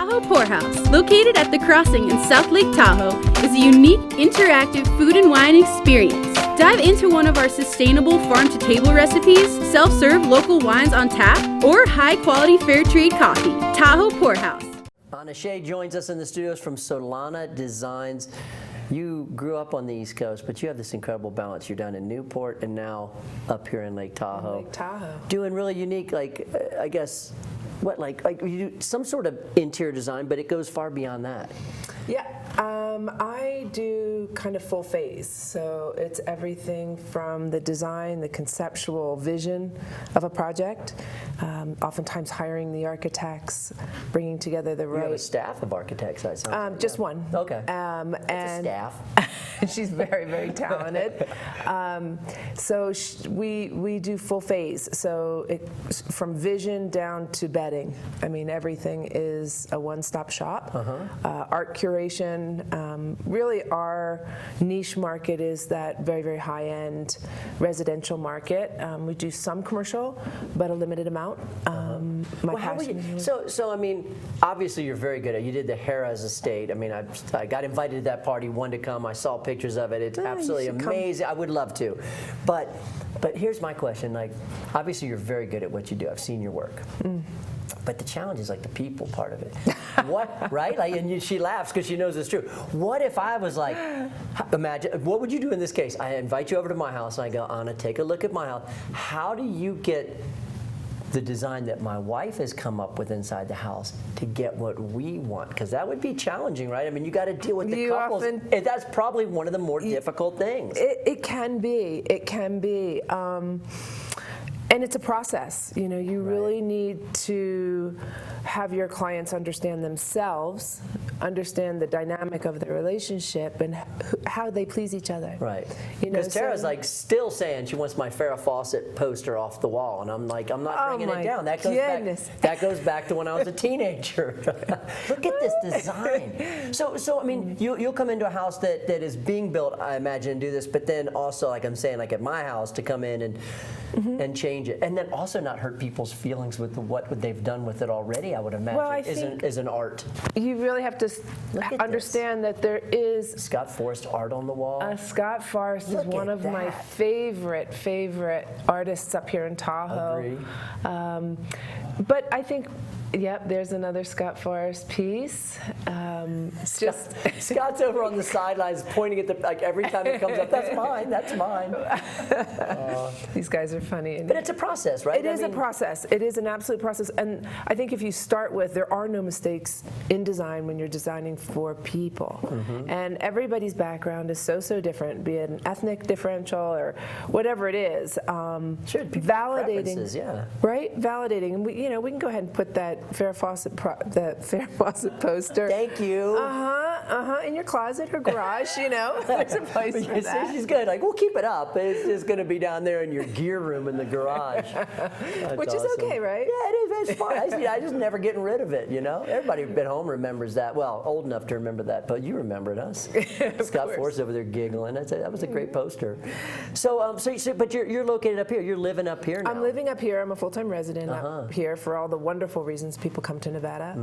Tahoe Poorhouse, located at the crossing in South Lake Tahoe, is a unique, interactive food and wine experience. Dive into one of our sustainable farm-to-table recipes, self-serve local wines on tap, or high-quality fair trade coffee. Tahoe Poorhouse. Anna Shay joins us in the studios from Solanna Designs. You grew up on the East Coast, but you have this incredible balance. You're down in Newport and now up here in Lake Tahoe. Lake Tahoe. Doing really unique, I guess, like you do some sort of interior design, but it goes far beyond that. Yeah, I do kind of full phase. So it's everything from the design, the conceptual vision of a project, oftentimes hiring the architects, bringing together the right... You have a staff of architects, I sound just one. Okay. And a staff. She's very, very talented. So we do full phase. So from vision down to bedding. I mean, everything is a one-stop shop. Art curation. Really, our niche market is that very, very high-end residential market. We do some commercial, but a limited amount. So I mean, obviously you're very good at it. You did the Harrah's estate. I mean, I got invited to that party, wanted to come. I saw pictures of it. It's absolutely amazing. I would love to. But here's my question. Like, obviously you're very good at what you do. I've seen your work. But the challenge is like the people part of it. What, right? Like, and she laughs because she knows it's true. What if I was like, imagine, what would you do in this case? I invite you over to my house and I go, Anna, take a look at my house. How do you get the design that my wife has come up with inside the house to get what we want? Because that would be challenging, right? I mean, you got to deal with the couples. That's probably one of the more difficult things. It can be. It can be. And it's a process. You know, you really need to have your clients understand themselves, understand the dynamic of the relationship, and how they please each other. Right. You know, because Tara's like still saying she wants my Farrah Fawcett poster off the wall, and I'm like, I'm not bringing it down. That goes back to when I was a teenager. Look at this design. So I mean, you'll come into a house that is being built, I imagine, and do this, but then also, like I'm saying, like at my house, to come in and change it, and then also not hurt people's feelings with what they've done with it already. I would imagine is an art. You really have to understand that there is Scott Forrest art on the wall. Scott Forrest is one of my favorite artists up here in Tahoe. Agree. But I think, yep, there's another Scott Forrest piece. Scott's over on the sidelines pointing at like every time it comes up. That's mine. That's mine. These guys are funny. But it's a process, right? It is a process. It is an absolute process. And I think if you start with, there are no mistakes in design when you're designing for people. And everybody's background is so different, be it an ethnic differential or whatever it is. Validating, yeah. Right? Validating. And we can go ahead and put that Farrah Fawcett poster. Thank you. In your closet or garage, there's a place for that. She's good. Like, we'll keep it up. It's just going to be down there in your gear room in the garage. Which is okay, right? Yeah, it is. It's fine. I just never getting rid of it, Everybody at home remembers that. Well, old enough to remember that, but you remembered us. Scott Forrest over there giggling. That was a great poster. But you're located up here. You're living up here now. I'm living up here. I'm a full-time resident up here for all the wonderful reasons people come to Nevada.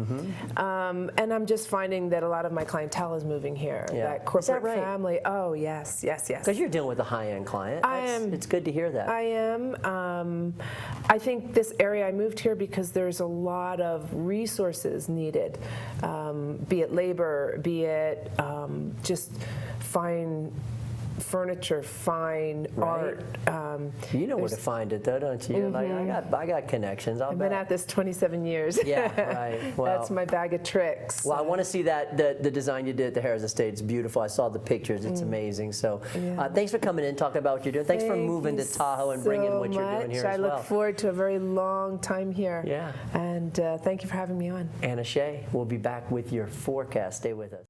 And I'm just finding that a lot of my clientele is moving here. Yeah. That corporate family. Oh, yes. Because you're dealing with a high-end client. It's good to hear that. I am. I think this area, I moved here because there's a lot of resources needed, be it labor, be it just fine furniture, fine art. You know where to find it, though, don't you? Like, I got connections. I've been at this 27 years. Yeah, right. Well, that's my bag of tricks. Well, I want to see the design you did at the Harrah's estate. It's beautiful. I saw the pictures. It's amazing. So, thanks for coming in, talking about what you're doing. Thanks for moving to Tahoe and bringing what you're doing here as well. I look forward to a very long time here. Yeah. And thank you for having me on. Anna Shay, we'll be back with your forecast. Stay with us.